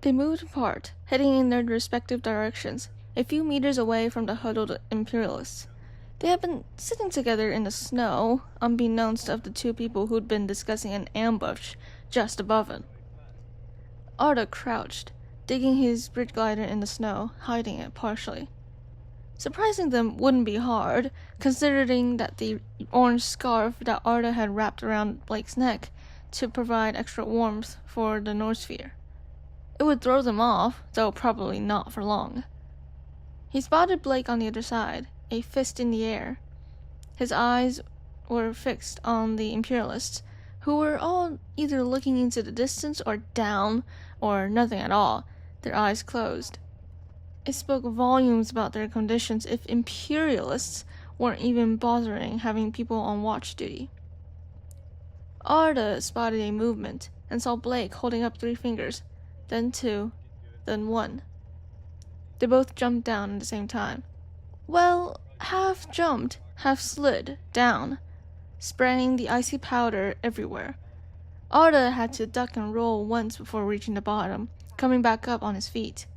They moved apart, heading in their respective directions, a few meters away from the huddled Imperialists. They had been sitting together in the snow, unbeknownst of the two people who'd been discussing an ambush just above it. Arda crouched, digging his bridge glider in the snow, hiding it partially. Surprising them wouldn't be hard, considering that the orange scarf that Arda had wrapped around Blake's neck to provide extra warmth for the North Sphere. It would throw them off, though probably not for long. He spotted Blake on the other side, a fist in the air. His eyes were fixed on the Imperialists, who were all either looking into the distance or down, or nothing at all, their eyes closed. It spoke volumes about their conditions if Imperialists weren't even bothering having people on watch duty. Arda spotted a movement and saw Blake holding up 3 fingers, then 2, then 1. They both jumped down at the same time. Well, half jumped, half slid down, spraying the icy powder everywhere. Arda had to duck and roll once before reaching the bottom, coming back up on his feet.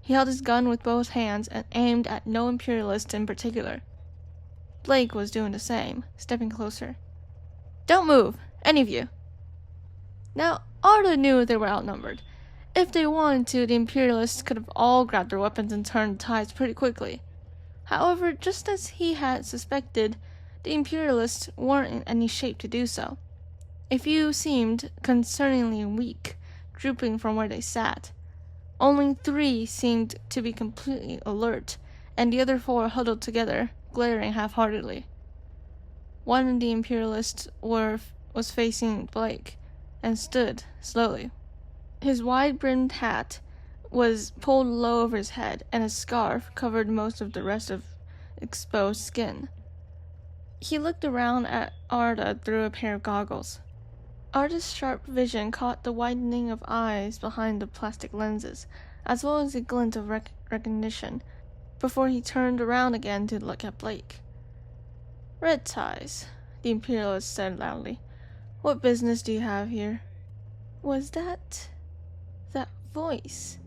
He held his gun with both hands and aimed at no Imperialist in particular. Blake was doing the same, stepping closer. "Don't move, any of you." Now, Arda knew they were outnumbered. If they wanted to, the Imperialists could have all grabbed their weapons and turned the tides pretty quickly. However, just as he had suspected, the Imperialists weren't in any shape to do so. A few seemed concerningly weak, drooping from where they sat. Only 3 seemed to be completely alert, and the other 4 huddled together, glaring half-heartedly. One of the Imperialists was facing Blake, and stood slowly. His wide-brimmed hat was pulled low over his head, and a scarf covered most of the rest of exposed skin. He looked around at Arda through a pair of goggles. Arda's sharp vision caught the widening of eyes behind the plastic lenses, as well as a glint of recognition, before he turned around again to look at Blake. "Red ties," the Imperialist said loudly. "What business do you have here?" Was that voice?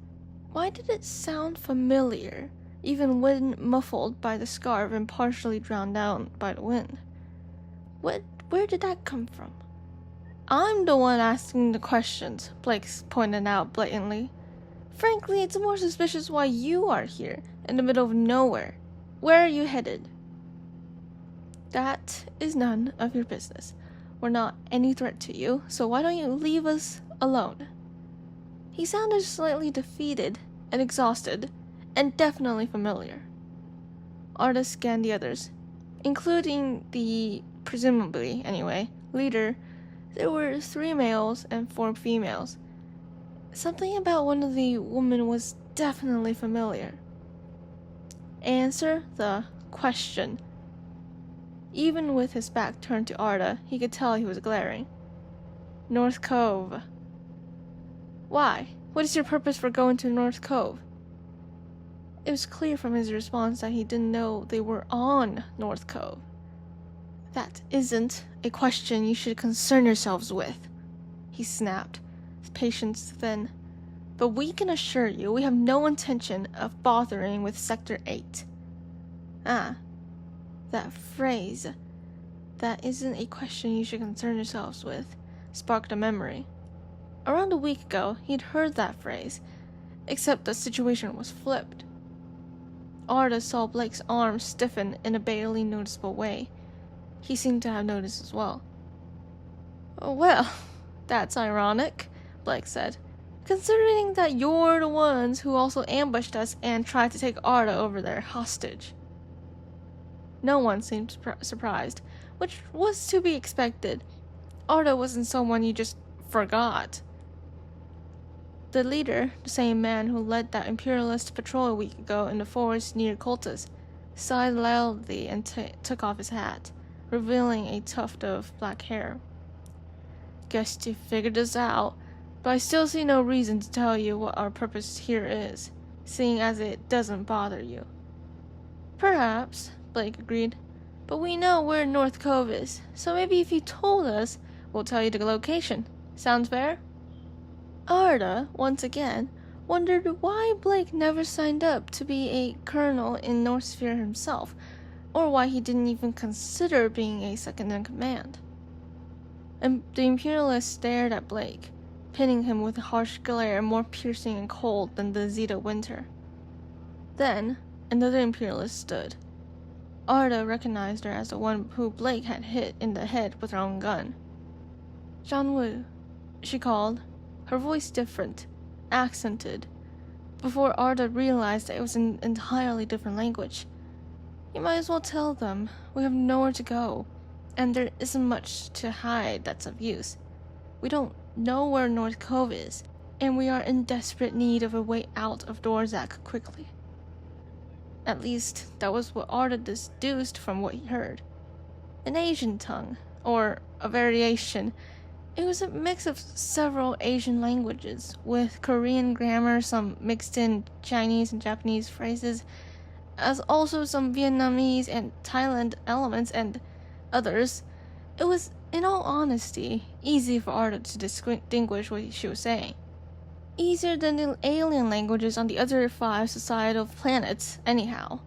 Why did it sound familiar, even when muffled by the scarf and partially drowned out by the wind? Where did that come from? "I'm the one asking the questions," Blake pointed out blatantly. "Frankly, it's more suspicious why you are here, in the middle of nowhere. Where are you headed?" "That is none of your business. We're not any threat to you, so why don't you leave us alone?" He sounded slightly defeated and exhausted, and definitely familiar. Arda scanned the others, including the, presumably anyway, leader. There were 3 males and 4 females. Something about one of the women was definitely familiar. "Answer the question." Even with his back turned to Arda, he could tell he was glaring. "North Cove." "Why? What is your purpose for going to North Cove?" It was clear from his response that he didn't know they were on North Cove. "That isn't a question you should concern yourselves with," he snapped, his patience thin. "But we can assure you we have no intention of bothering with Sector 8. "Ah, that phrase, 'that isn't a question you should concern yourselves with,' sparked a memory. Around a week ago, he'd heard that phrase, except the situation was flipped. Arda saw Blake's arm stiffen in a barely noticeable way. He seemed to have noticed as well. "Well, that's ironic," Blake said, "considering that you're the ones who also ambushed us and tried to take Arda over there hostage." No one seemed surprised, which was to be expected. Arda wasn't someone you just forgot. The leader, the same man who led that Imperialist patrol a week ago in the forest near Coltus, sighed loudly and took off his hat, revealing a tuft of black hair. "Guess you figured us out, but I still see no reason to tell you what our purpose here is, seeing as it doesn't bother you." "Perhaps," Blake agreed, "but we know where North Cove is, so maybe if you told us, we'll tell you the location. Sounds fair?" Arda, once again, wondered why Blake never signed up to be a colonel in North Sphere himself, or why he didn't even consider being a second-in-command. And the Imperialists stared at Blake, pinning him with a harsh glare more piercing and cold than the Zeta winter. Then, another Imperialist stood. Arda recognized her as the one who Blake had hit in the head with her own gun. "Zhang-Wu," she called, her voice different, accented, before Arda realized that it was an entirely different language. "You might as well tell them. We have nowhere to go, and there isn't much to hide that's of use. We don't know where North Cove is, and we are in desperate need of a way out of Dorzak quickly." At least, that was what Arda deduced from what he heard. An Asian tongue, or a variation. It was a mix of several Asian languages, with Korean grammar, some mixed in Chinese and Japanese phrases, as also some Vietnamese and Thailand elements and others. It was, in all honesty, easy for Arda to distinguish what she was saying. Easier than the alien languages on the other 5 societal planets, anyhow.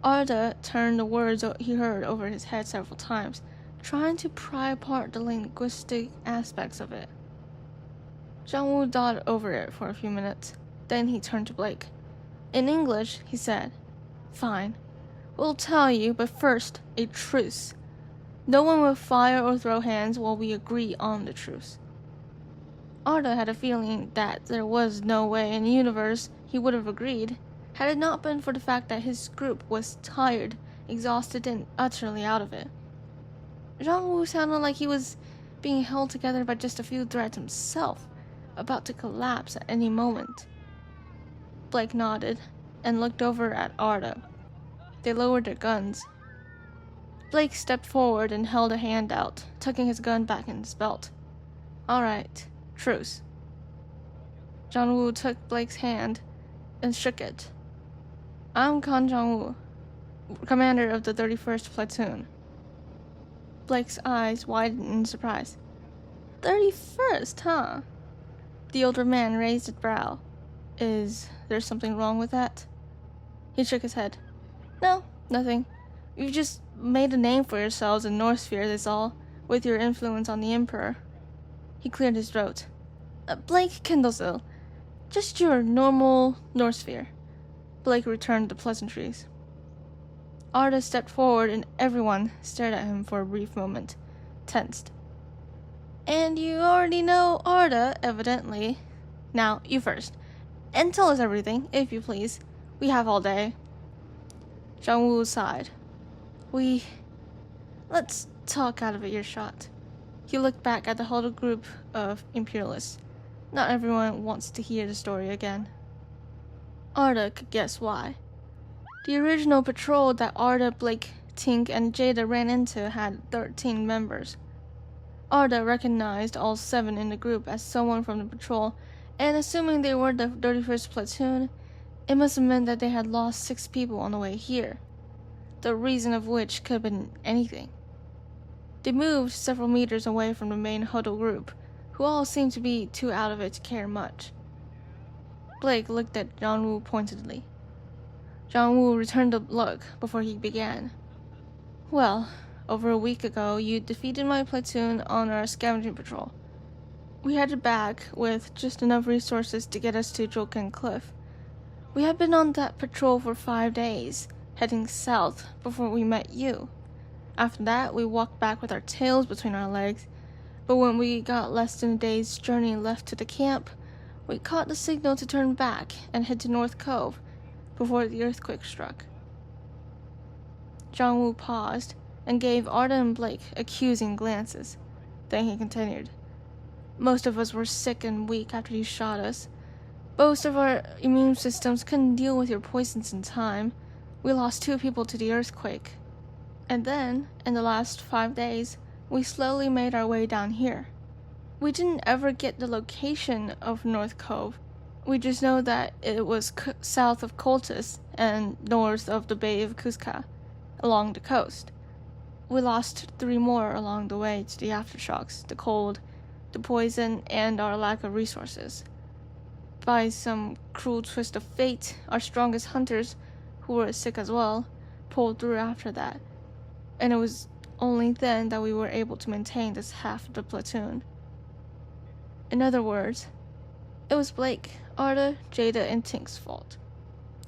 Arda turned the words he heard over his head several times, trying to pry apart the linguistic aspects of it. Zhang-Wu dawdled over it for a few minutes. Then he turned to Blake. In English, he said, "Fine. We'll tell you, but first, a truce. No one will fire or throw hands while we agree on the truce." Arda had a feeling that there was no way in the universe he would have agreed, had it not been for the fact that his group was tired, exhausted, and utterly out of it. Zhang-Wu sounded like he was being held together by just a few threads himself, about to collapse at any moment. Blake nodded and looked over at Arda. They lowered their guns. Blake stepped forward and held a hand out, tucking his gun back in his belt. "All right. Truce." Zhang-Wu took Blake's hand and shook it. "I'm Kan Zhang-Wu, commander of the 31st Platoon." Blake's eyes widened in surprise. 31st, huh? The older man raised his brow. "Is there something wrong with that?" He shook his head. "No, nothing. You've just made a name for yourselves in North Sphere, that's all, with your influence on the Emperor." He cleared his throat. "Blake Kindlesill. Just your normal North Sphere." Blake returned the pleasantries. Arda stepped forward and everyone stared at him for a brief moment, tensed. "And you already know Arda, evidently. Now, you first. And tell us everything, if you please. We have all day." Zhang-Wu sighed. Let's talk out of earshot." He looked back at the huddled group of Imperialists. Not everyone wants to hear the story again. Arda could guess why. The original patrol that Arda, Blake, Tink, and Jada ran into had 13 members. Arda recognized all 7 in the group as someone from the patrol, and assuming they were the 31st Platoon, it must have meant that they had lost 6 people on the way here, the reason of which could have been anything. They moved several meters away from the main huddle group, who all seemed to be too out of it to care much. Blake looked at Zhang-Wu pointedly. Zhang-Wu returned the look before he began. "Well, over a week ago, you defeated my platoon on our scavenging patrol. We headed back with just enough resources to get us to Joken Cliff. We had been on that patrol for 5 days, heading south before we met you. After that, we walked back with our tails between our legs, but when we got less than a day's journey left to the camp, we caught the signal to turn back and head to North Cove before the earthquake struck." Zhang-Wu paused and gave Arda and Blake accusing glances. Then he continued. "Most of us were sick and weak after you shot us. Most of our immune systems couldn't deal with your poisons in time. We lost 2 people to the earthquake. And then, in the last 5 days, we slowly made our way down here. We didn't ever get the location of North Cove. We just know that it was south of Coltis and north of the Bay of Cusca, along the coast. We lost 3 more along the way to the aftershocks, the cold, the poison, and our lack of resources. by some cruel twist of fate, our strongest hunters, who were sick as well, pulled through after that, and it was only then that we were able to maintain this half of the platoon. In other words, it was Blake, Arda, Jada, and Tink's fault.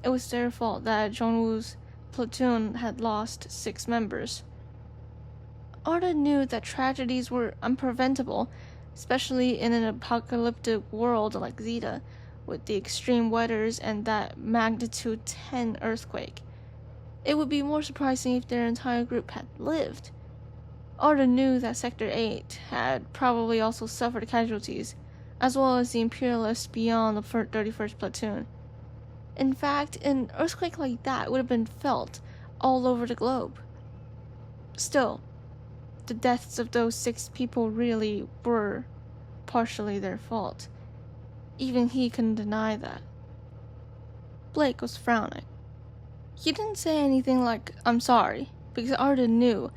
It was their fault that Jongwoo's platoon had lost 6 members. Arda knew that tragedies were unpreventable, especially in an apocalyptic world like Zeta, with the extreme weathers and that magnitude 10 earthquake. It would be more surprising if their entire group had lived. Arda knew that Sector 8 had probably also suffered casualties, as well as the Imperialists beyond the 31st platoon. In fact, an earthquake like that would have been felt all over the globe. Still, the deaths of those 6 people really were partially their fault. Even he couldn't deny that. Blake was frowning. He didn't say anything like, "I'm sorry," because Arda knew,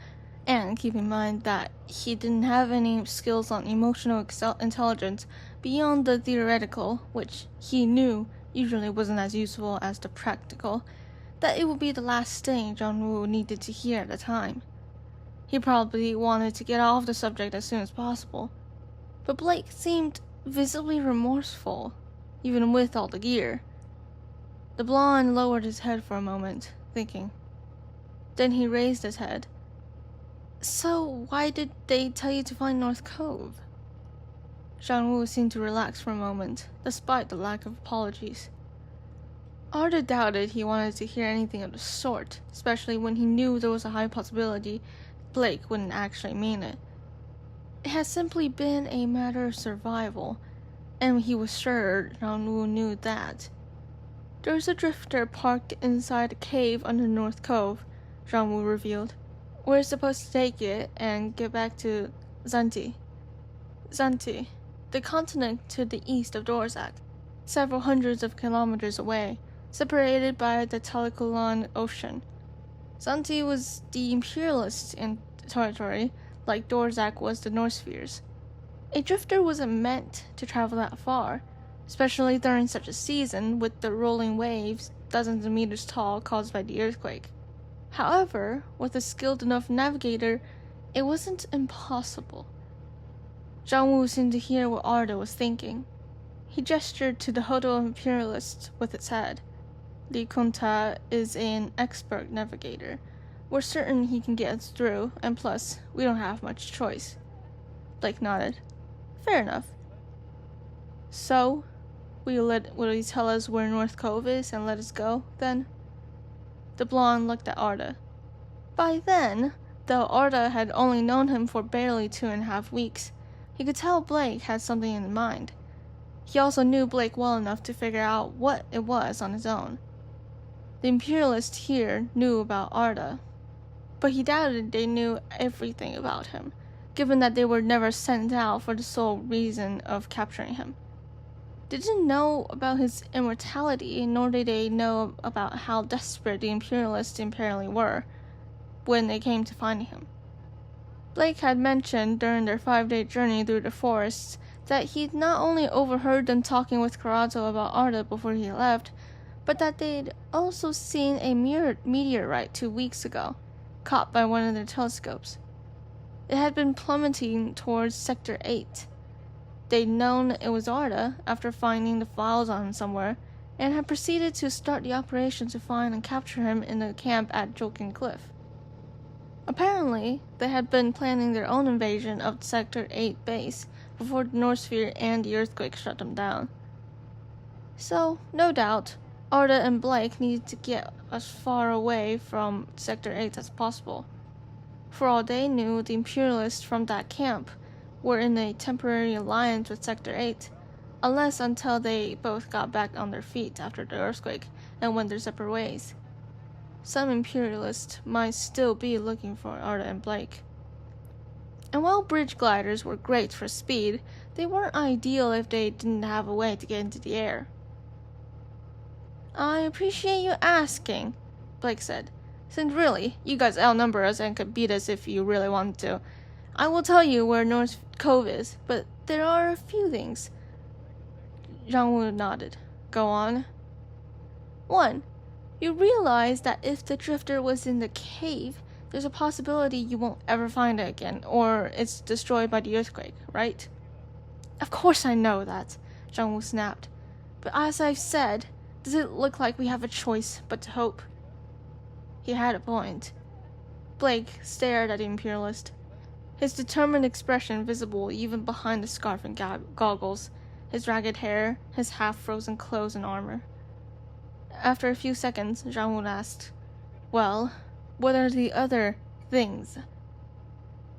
and keep in mind that he didn't have any skills on emotional intelligence beyond the theoretical, which he knew usually wasn't as useful as the practical, that it would be the last thing Jongwoo needed to hear at the time. He probably wanted to get off the subject as soon as possible, but Blake seemed visibly remorseful, even with all the gear. The blonde lowered his head for a moment, thinking. Then he raised his head. "So why did they tell you to find North Cove?" Jongwoo seemed to relax for a moment, despite the lack of apologies. Arda doubted he wanted to hear anything of the sort, especially when he knew there was a high possibility Blake wouldn't actually mean it. It had simply been a matter of survival, and he was sure Jongwoo knew that. "There is a drifter parked inside a cave under North Cove," Jongwoo revealed. "We're supposed to take it and get back to Zanti. Zanti, the continent to the east of Dorzak, several hundreds of kilometers away, separated by the Talikulan Ocean. Zanti was the Imperialists in territory, like Dorzak was the North Spheres. A drifter wasn't meant to travel that far, especially during such a season with the rolling waves dozens of meters tall caused by the earthquake. However, with a skilled enough navigator, it wasn't impossible." Jongwoo seemed to hear what Arda was thinking. He gestured to the huddle of Imperialists with his head. "Li Kunta is an expert navigator. We're certain he can get us through, and plus, we don't have much choice." Blake nodded. "Fair enough. So, will you tell us where North Cove is and let us go, then?" The blonde looked at Arda. By then, though Arda had only known him for barely 2.5 weeks, he could tell Blake had something in mind. He also knew Blake well enough to figure out what it was on his own. The Imperialists here knew about Arda, but he doubted they knew everything about him, given that they were never sent out for the sole reason of capturing him. They didn't know about his immortality, nor did they know about how desperate the Imperialists apparently were when they came to finding him. Blake had mentioned during their 5-day journey through the forests that he'd not only overheard them talking with Karato about Arda before he left, but that they'd also seen a meteorite 2 weeks ago, caught by one of their telescopes. It had been plummeting towards Sector 8. They'd known it was Arda after finding the files on him somewhere, and had proceeded to start the operation to find and capture him in the camp at Jokin Cliff. Apparently, they had been planning their own invasion of Sector 8 base before the North Sphere and the earthquake shut them down. So, no doubt, Arda and Blake needed to get as far away from Sector 8 as possible. For all they knew, the Imperialists from that camp were in a temporary alliance with Sector 8, until they both got back on their feet after the earthquake and went their separate ways. Some Imperialists might still be looking for Arda and Blake. And while bridge gliders were great for speed, they weren't ideal if they didn't have a way to get into the air. "I appreciate you asking," Blake said. "Since really, you guys outnumber us and could beat us if you really wanted to. I will tell you where North Cove is, but there are a few things." Zhang nodded. Go on. 1. You realize that if the drifter was in the cave, there's a possibility you won't ever find it again, or it's destroyed by the earthquake, right? Of course I know that, Zhang snapped. But as I've said, does it look like we have a choice but to hope? He had a point. Blake stared at the Imperialist, his determined expression visible even behind the scarf and goggles, his ragged hair, his half-frozen clothes and armor. After a few seconds, Zhang asked, Well, what are the other things?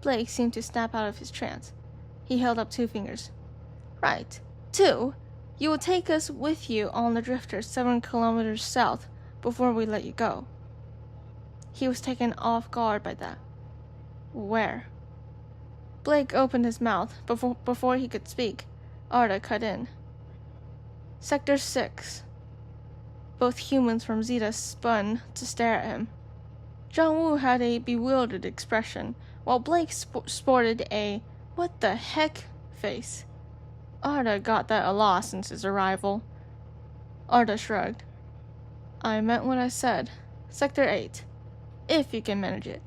Blake seemed to snap out of his trance. He held up 2 fingers. Right. 2. You will take us with you on the drifter 7 kilometers south before we let you go. He was taken off guard by that. Where? Blake opened his mouth. Before he could speak, Arda cut in. Sector 6. Both humans from Zeta spun to stare at him. Zhang had a bewildered expression, while Blake sported a what the heck face. Arda got that a lot since his arrival. Arda shrugged. I meant what I said. Sector 8. If you can manage it.